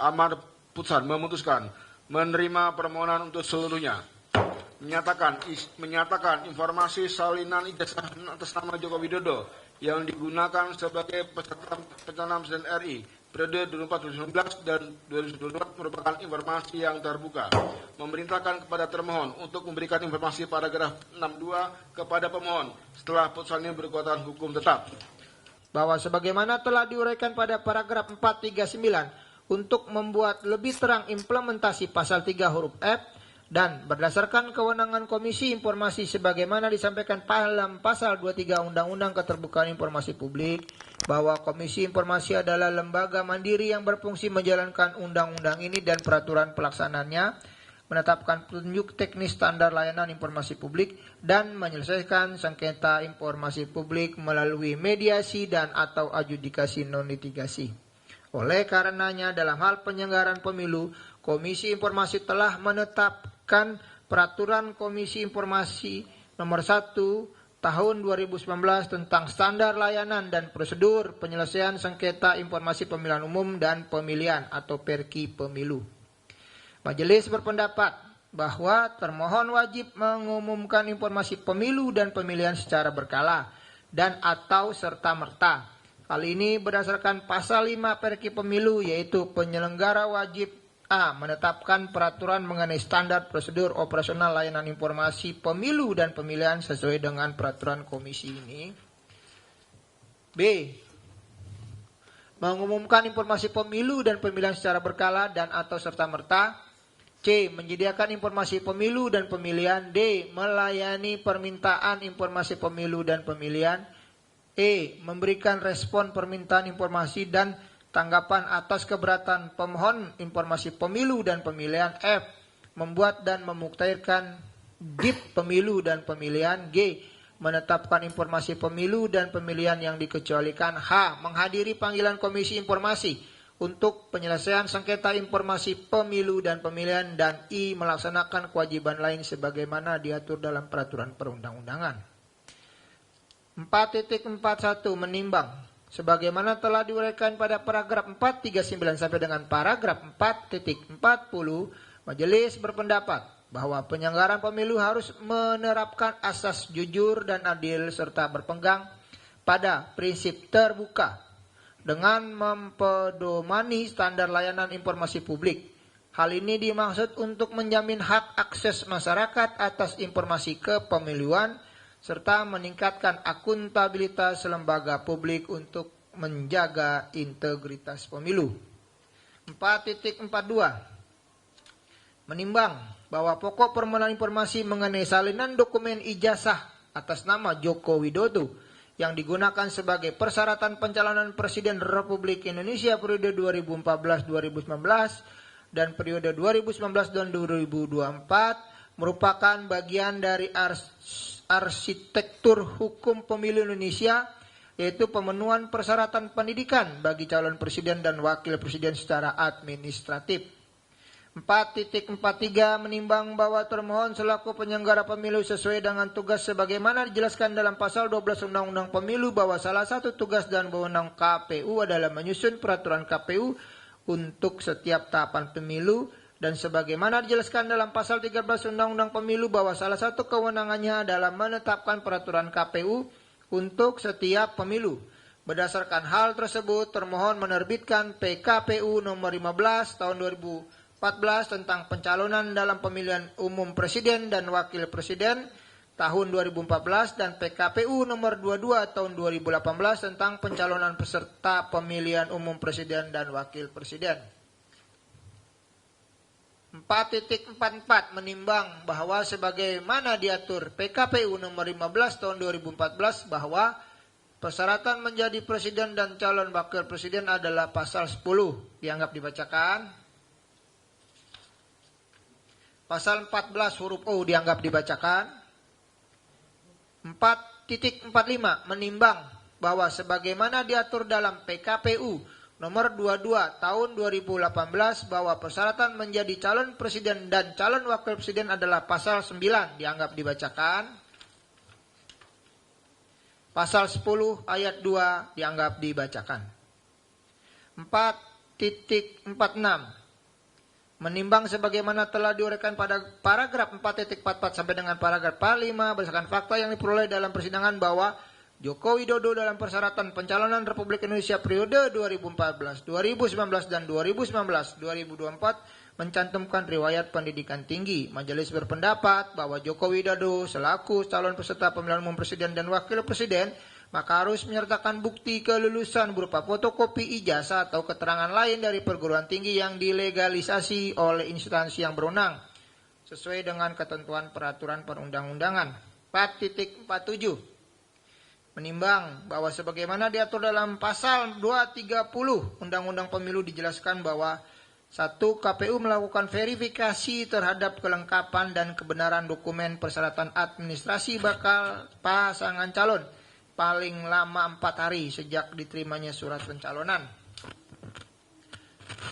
Amar Putusan memutuskan menerima permohonan untuk seluruhnya. Menyatakan informasi salinan ijazah atas nama Joko Widodo yang digunakan sebagai peserta pencalonan Presiden RI periode 2014-2019 dan 2022 merupakan informasi yang terbuka. Memerintahkan kepada termohon untuk memberikan informasi paragraf 62 kepada pemohon setelah putusan ini berkekuatan hukum tetap. Bahwa sebagaimana telah diuraikan pada paragraf 439 untuk membuat lebih terang implementasi pasal 3 huruf F dan berdasarkan kewenangan Komisi Informasi sebagaimana disampaikan dalam pasal 23 Undang-Undang Keterbukaan Informasi Publik, bahwa Komisi Informasi adalah lembaga mandiri yang berfungsi menjalankan undang-undang ini dan peraturan pelaksanaannya, menetapkan petunjuk teknis standar layanan informasi publik, dan menyelesaikan sengketa informasi publik melalui mediasi dan atau adjudikasi non-litigasi. Oleh karenanya, dalam hal penyelenggaraan pemilu, Komisi Informasi telah menetapkan Peraturan Komisi Informasi Nomor 1 Tahun 2019 tentang standar layanan dan prosedur penyelesaian sengketa informasi pemilihan umum dan pemilihan atau Perki Pemilu. Majelis berpendapat bahwa termohon wajib mengumumkan informasi pemilu dan pemilihan secara berkala dan atau serta-merta. Hal ini berdasarkan pasal 5 Perki Pemilu, yaitu penyelenggara wajib A. Menetapkan peraturan mengenai standar prosedur operasional layanan informasi pemilu dan pemilihan sesuai dengan peraturan komisi ini. B. Mengumumkan informasi pemilu dan pemilihan secara berkala dan atau serta-merta. C. Menyediakan informasi pemilu dan pemilihan. D. Melayani permintaan informasi pemilu dan pemilihan. E. Memberikan respon permintaan informasi dan tanggapan atas keberatan pemohon informasi pemilu dan pemilihan. F. Membuat dan memuktairkan DIP pemilu dan pemilihan. G. Menetapkan informasi pemilu dan pemilihan yang dikecualikan. H. Menghadiri panggilan Komisi Informasi untuk penyelesaian sengketa informasi pemilu dan pemilihan. Dan I. Melaksanakan kewajiban lain sebagaimana diatur dalam peraturan perundang-undangan. 4.41 menimbang sebagaimana telah diuraikan pada paragraf 439 sampai dengan paragraf 4.40, majelis berpendapat bahwa penyelenggaraan pemilu harus menerapkan asas jujur dan adil serta berpegang pada prinsip terbuka dengan mempedomani standar layanan informasi publik. Hal ini dimaksud untuk menjamin hak akses masyarakat atas informasi kepemiluan serta meningkatkan akuntabilitas lembaga publik untuk menjaga integritas pemilu. 4.42 menimbang bahwa pokok permohonan informasi mengenai salinan dokumen ijazah atas nama Joko Widodo yang digunakan sebagai persyaratan pencalonan Presiden Republik Indonesia periode 2014-2019 dan periode 2019 dan 2024 merupakan bagian dari arsitektur hukum pemilu Indonesia, yaitu pemenuhan persyaratan pendidikan bagi calon presiden dan wakil presiden secara administratif. 4.43 menimbang bahwa termohon selaku penyelenggara pemilu sesuai dengan tugas sebagaimana dijelaskan dalam pasal 12 Undang-Undang Pemilu bahwa salah satu tugas dan wewenang KPU adalah menyusun peraturan KPU untuk setiap tahapan pemilu, dan sebagaimana dijelaskan dalam pasal 13 Undang-Undang Pemilu bahwa salah satu kewenangannya adalah menetapkan peraturan KPU untuk setiap pemilu. Berdasarkan hal tersebut, termohon menerbitkan PKPU nomor 15 tahun 2014 tentang pencalonan dalam pemilihan umum presiden dan wakil presiden tahun 2014 dan PKPU nomor 22 tahun 2018 tentang pencalonan peserta pemilihan umum presiden dan wakil presiden. 4.44 menimbang bahwa sebagaimana diatur PKPU nomor 15 tahun 2014 bahwa persyaratan menjadi presiden dan calon wakil presiden adalah pasal 10. Dianggap dibacakan. Pasal 14 huruf O dianggap dibacakan. 4.45 menimbang bahwa sebagaimana diatur dalam PKPU nomor 22 tahun 2018 bahwa persyaratan menjadi calon presiden dan calon wakil presiden adalah pasal 9 dianggap dibacakan. Pasal 10 ayat 2 dianggap dibacakan. 4.46 Menimbang sebagaimana telah diuraikan pada paragraf 4.44 sampai dengan paragraf 45 berdasarkan fakta yang diperoleh dalam persidangan bahwa Joko Widodo dalam persyaratan pencalonan Republik Indonesia periode 2014, 2019 dan 2024 mencantumkan riwayat pendidikan tinggi. Majelis berpendapat bahwa Joko Widodo selaku calon peserta pemilihan umum presiden dan wakil presiden maka harus menyertakan bukti kelulusan berupa fotokopi ijazah atau keterangan lain dari perguruan tinggi yang dilegalisasi oleh instansi yang berwenang sesuai dengan ketentuan peraturan perundang-undangan. 4.47 menimbang bahwa sebagaimana diatur dalam pasal 230 Undang-Undang Pemilu dijelaskan bahwa 1. KPU melakukan verifikasi terhadap kelengkapan dan kebenaran dokumen persyaratan administrasi bakal pasangan calon paling lama 4 hari sejak diterimanya surat pencalonan.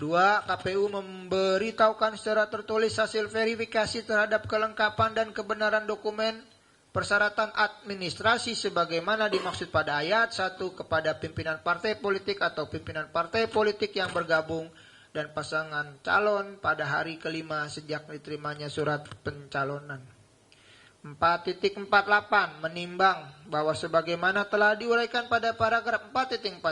2. KPU memberitahukan secara tertulis hasil verifikasi terhadap kelengkapan dan kebenaran dokumen persyaratan administrasi sebagaimana dimaksud pada ayat 1 kepada pimpinan partai politik atau pimpinan partai politik yang bergabung dan pasangan calon pada hari kelima sejak diterimanya surat pencalonan. 4.48 menimbang bahwa sebagaimana telah diuraikan pada paragraf 4.47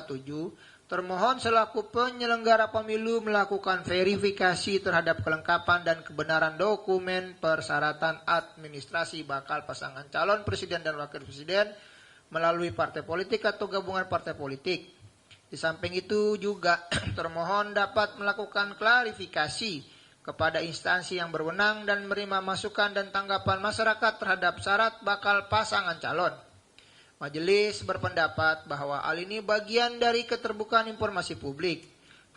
termohon selaku penyelenggara pemilu melakukan verifikasi terhadap kelengkapan dan kebenaran dokumen persyaratan administrasi bakal pasangan calon presiden dan wakil presiden melalui partai politik atau gabungan partai politik. Di samping itu juga termohon dapat melakukan klarifikasi kepada instansi yang berwenang dan menerima masukan dan tanggapan masyarakat terhadap syarat bakal pasangan calon. Majelis berpendapat bahwa hal ini bagian dari keterbukaan informasi publik.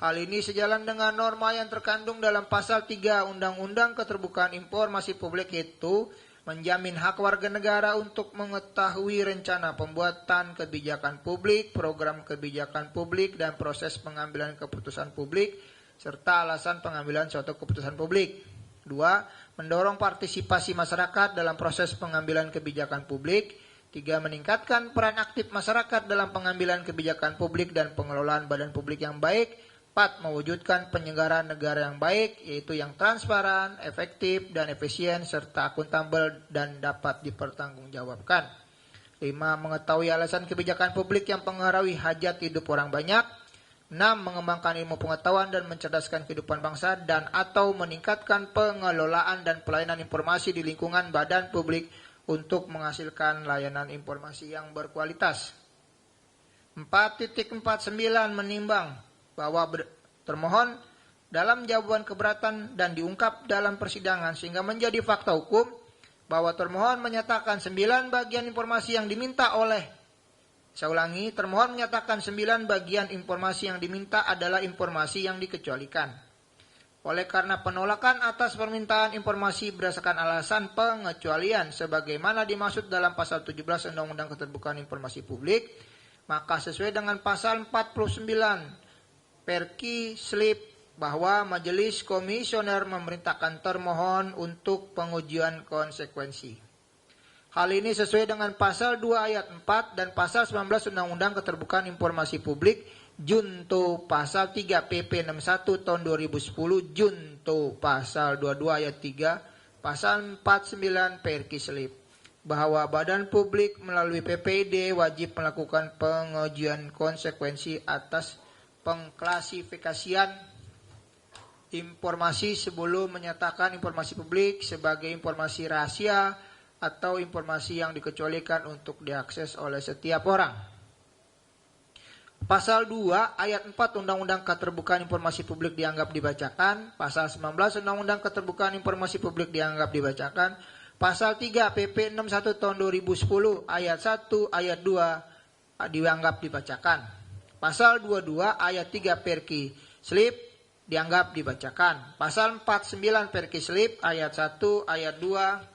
Hal ini sejalan dengan norma yang terkandung dalam pasal 3 Undang-Undang Keterbukaan Informasi Publik, yaitu menjamin hak warga negara untuk mengetahui rencana pembuatan kebijakan publik, program kebijakan publik, dan proses pengambilan keputusan publik, serta alasan pengambilan suatu keputusan publik. 2. Mendorong partisipasi masyarakat dalam proses pengambilan kebijakan publik. 3. Meningkatkan peran aktif masyarakat dalam pengambilan kebijakan publik dan pengelolaan badan publik yang baik. 4. Mewujudkan penyelenggaraan negara yang baik, yaitu yang transparan, efektif, dan efisien, serta akuntabel dan dapat dipertanggungjawabkan. 5. Mengetahui alasan kebijakan publik yang mempengaruhi hajat hidup orang banyak. 6. Mengembangkan ilmu pengetahuan dan mencerdaskan kehidupan bangsa dan atau meningkatkan pengelolaan dan pelayanan informasi di lingkungan badan publik untuk menghasilkan layanan informasi yang berkualitas. 4.49 menimbang bahwa termohon dalam jawaban keberatan dan diungkap dalam persidangan sehingga menjadi fakta hukum bahwa termohon menyatakan 9 bagian informasi yang diminta oleh saya ulangi, termohon menyatakan 9 bagian informasi yang diminta adalah informasi yang dikecualikan. Oleh karena penolakan atas permintaan informasi berdasarkan alasan pengecualian sebagaimana dimaksud dalam pasal 17 Undang-Undang Keterbukaan Informasi Publik, maka sesuai dengan pasal 49 Perki Slip bahwa Majelis Komisioner memerintahkan termohon untuk pengujian konsekuensi. Hal ini sesuai dengan pasal 2 ayat 4 dan pasal 19 Undang-Undang Keterbukaan Informasi Publik, junto pasal 3 PP 61 tahun 2010, junto pasal 22 ayat 3, pasal 49 Perki Slip, bahwa badan publik melalui PPD wajib melakukan pengujian konsekuensi atas pengklasifikasian informasi sebelum menyatakan informasi publik sebagai informasi rahasia atau informasi yang dikecualikan untuk diakses oleh setiap orang. Pasal 2 ayat 4 Undang-Undang Keterbukaan Informasi Publik dianggap dibacakan. Pasal 19 Undang-Undang Keterbukaan Informasi Publik dianggap dibacakan. Pasal 3 PP 61 tahun 2010 ayat 1 ayat 2 dianggap dibacakan. Pasal 22 ayat 3 Perki Slip dianggap dibacakan. Pasal 49 Perki Slip ayat 1 ayat 2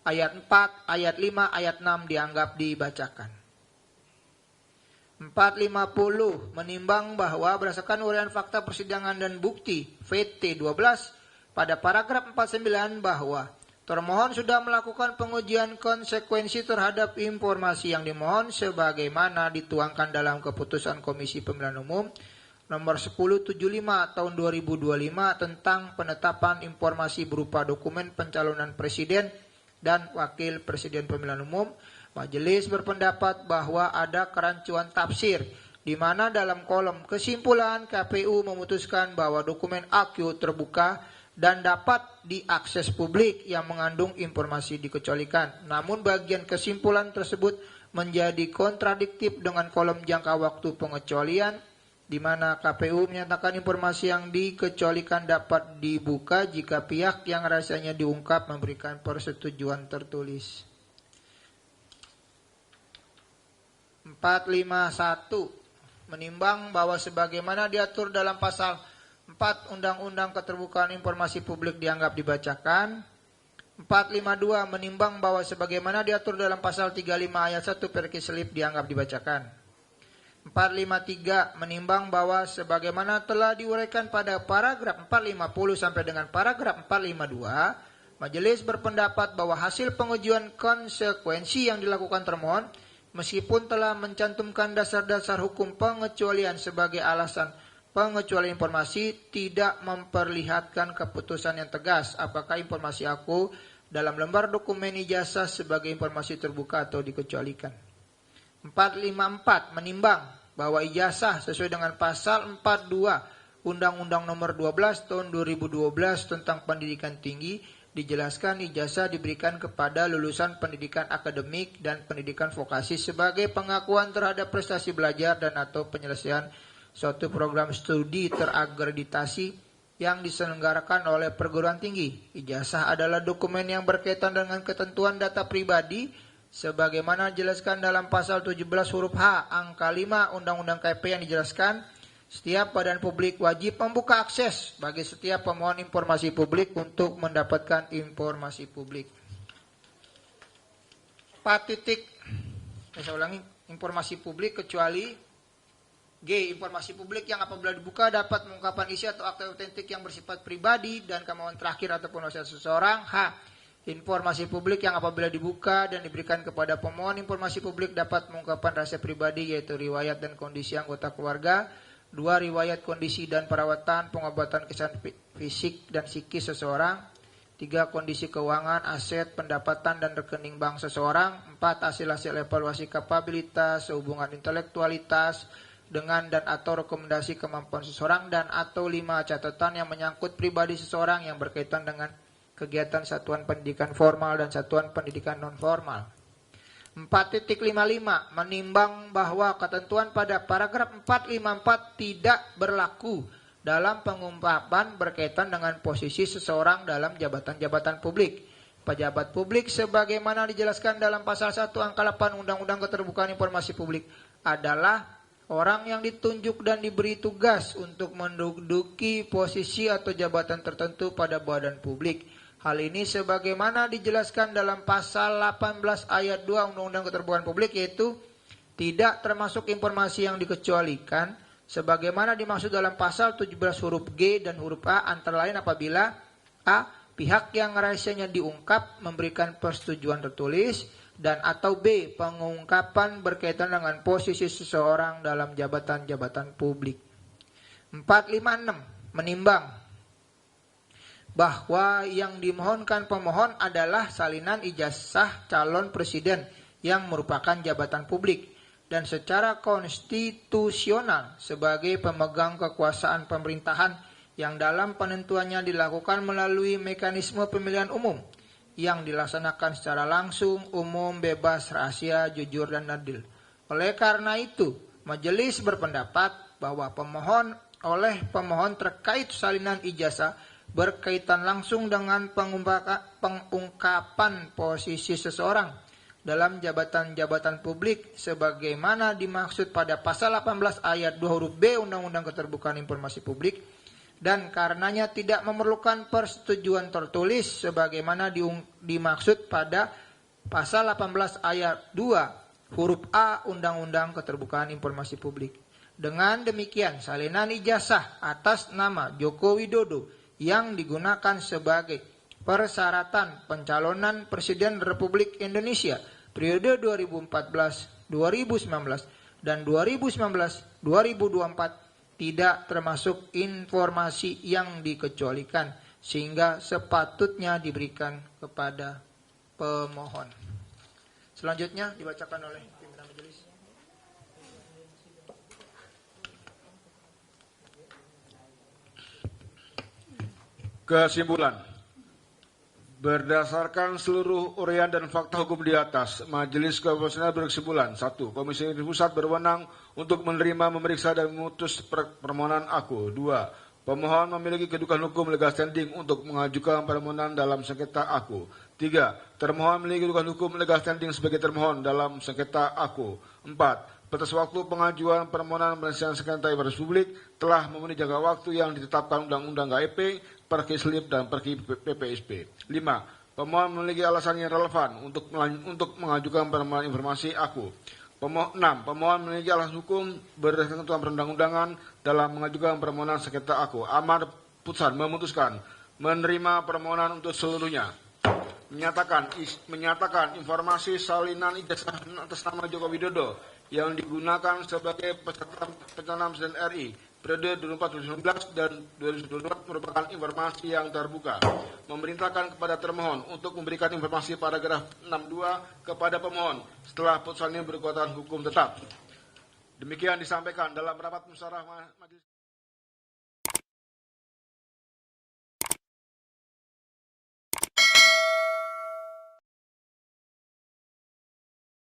ayat 4, ayat 5, ayat 6 dianggap dibacakan. 450 menimbang bahwa berdasarkan uraian fakta persidangan dan bukti VT 12 pada paragraf 49 bahwa termohon sudah melakukan pengujian konsekuensi terhadap informasi yang dimohon sebagaimana dituangkan dalam keputusan Komisi Pemilihan Umum nomor 1075 tahun 2025 tentang penetapan informasi berupa dokumen pencalonan presiden dan wakil presiden pemilihan umum, majelis berpendapat bahwa ada kerancuan tafsir di mana dalam kolom kesimpulan KPU memutuskan bahwa dokumen AQ terbuka dan dapat diakses publik yang mengandung informasi dikecualikan. Namun bagian kesimpulan tersebut menjadi kontradiktif dengan kolom jangka waktu pengecualian di mana KPU menyatakan informasi yang dikecualikan dapat dibuka jika pihak yang rahasianya diungkap memberikan persetujuan tertulis. 451 menimbang bahwa sebagaimana diatur dalam pasal 4 Undang-Undang Keterbukaan Informasi Publik dianggap dibacakan. 452 menimbang bahwa sebagaimana diatur dalam pasal 35 ayat 1 perkislip dianggap dibacakan. 453 menimbang bahwa sebagaimana telah diuraikan pada paragraf 450 sampai dengan paragraf 452, majelis berpendapat bahwa hasil pengujian konsekuensi yang dilakukan termohon meskipun telah mencantumkan dasar-dasar hukum pengecualian sebagai alasan pengecualian informasi, tidak memperlihatkan keputusan yang tegas apakah informasi aku dalam lembar dokumen ijazah sebagai informasi terbuka atau dikecualikan. 454 menimbang bahwa ijazah sesuai dengan pasal 42 Undang-Undang Nomor 12 Tahun 2012 tentang Pendidikan Tinggi dijelaskan ijazah diberikan kepada lulusan pendidikan akademik dan pendidikan vokasi sebagai pengakuan terhadap prestasi belajar dan atau penyelesaian suatu program studi terakreditasi yang diselenggarakan oleh perguruan tinggi. Ijazah adalah dokumen yang berkaitan dengan ketentuan data pribadi sebagaimana dijelaskan dalam pasal 17 huruf H angka 5 Undang-Undang KP yang dijelaskan setiap badan publik wajib membuka akses bagi setiap pemohon informasi publik untuk mendapatkan informasi publik. 4 titik, saya ulangi, informasi publik kecuali G. Informasi publik yang apabila dibuka dapat mengungkapkan isi atau akta otentik yang bersifat pribadi dan kemauan terakhir ataupun wasiat seseorang. H. Informasi publik yang apabila dibuka dan diberikan kepada pemohon informasi publik dapat mengungkapkan rahasia pribadi yaitu riwayat dan kondisi anggota keluarga. 2. Riwayat kondisi dan perawatan pengobatan kesehatan fisik dan psikis seseorang. 3. Kondisi keuangan, aset, pendapatan dan rekening bank seseorang. 4. Hasil-hasil evaluasi kapabilitas, hubungan intelektualitas dengan dan atau rekomendasi kemampuan seseorang dan atau 5. Catatan yang menyangkut pribadi seseorang yang berkaitan dengan kegiatan satuan pendidikan formal dan satuan pendidikan non formal. 4.55 menimbang bahwa ketentuan pada paragraf 454 tidak berlaku dalam pengungkapan berkaitan dengan posisi seseorang dalam jabatan-jabatan publik. Pejabat publik sebagaimana dijelaskan dalam pasal 1 angka 8 Undang-Undang Keterbukaan Informasi Publik adalah orang yang ditunjuk dan diberi tugas untuk menduduki posisi atau jabatan tertentu pada badan publik. Hal ini sebagaimana dijelaskan dalam pasal 18 ayat 2 Undang-Undang Keterbukaan Publik yaitu tidak termasuk informasi yang dikecualikan sebagaimana dimaksud dalam pasal 17 huruf G dan huruf A antara lain apabila A. Pihak yang rahasianya diungkap memberikan persetujuan tertulis dan atau B. Pengungkapan berkaitan dengan posisi seseorang dalam jabatan-jabatan publik. 456 menimbang bahwa yang dimohonkan pemohon adalah salinan ijazah calon presiden yang merupakan jabatan publik dan secara konstitusional sebagai pemegang kekuasaan pemerintahan yang dalam penentuannya dilakukan melalui mekanisme pemilihan umum yang dilaksanakan secara langsung, umum, bebas, rahasia, jujur, dan adil. Oleh karena itu, majelis berpendapat bahwa oleh pemohon terkait salinan ijazah berkaitan langsung dengan pengungkapan posisi seseorang dalam jabatan-jabatan publik sebagaimana dimaksud pada pasal 18 ayat 2 huruf B Undang-Undang Keterbukaan Informasi Publik dan karenanya tidak memerlukan persetujuan tertulis sebagaimana dimaksud pada pasal 18 ayat 2 huruf A Undang-Undang Keterbukaan Informasi Publik. Dengan demikian, salinan ijazah atas nama Joko Widodo yang digunakan sebagai persyaratan pencalonan Presiden Republik Indonesia periode 2014-2019 dan 2019-2024 tidak termasuk informasi yang dikecualikan, sehingga sepatutnya diberikan kepada pemohon. Selanjutnya dibacakan oleh pimpinan majelis. Kesimpulan. Berdasarkan seluruh uraian dan fakta hukum di atas, Majelis Konstitusional berkesimpulan: 1. Komisi Pusat berwenang untuk menerima, memeriksa, dan memutus permohonan aku. 2. Pemohon memiliki kedudukan hukum legal standing untuk mengajukan permohonan dalam sengketa aku. 3. Termohon memiliki kedudukan hukum legal standing sebagai termohon dalam sengketa aku. 4. Batas waktu pengajuan permohonan penyelesaian sengketa ibadah publik telah memenuhi jangka waktu yang ditetapkan Undang-Undang KIP, Perki Slip, dan Perki PPSP. 5. Pemohon memiliki alasan yang relevan untuk mengajukan permohonan informasi aku. 6. Pemohon memiliki alasan hukum berdasarkan ketentuan perundang-undangan dalam mengajukan permohonan sengketa aku. Amar putusan memutuskan menerima permohonan untuk seluruhnya. Menyatakan informasi salinan ijazah atas nama Joko Widodo yang digunakan sebagai peserta pencalonan Presiden RI periode 2014 dan 2024 merupakan informasi yang terbuka. Memerintahkan kepada termohon untuk memberikan informasi paragraf 62 kepada pemohon setelah putusan ini berkekuatan hukum tetap. Demikian disampaikan dalam rapat musyawarah majelis.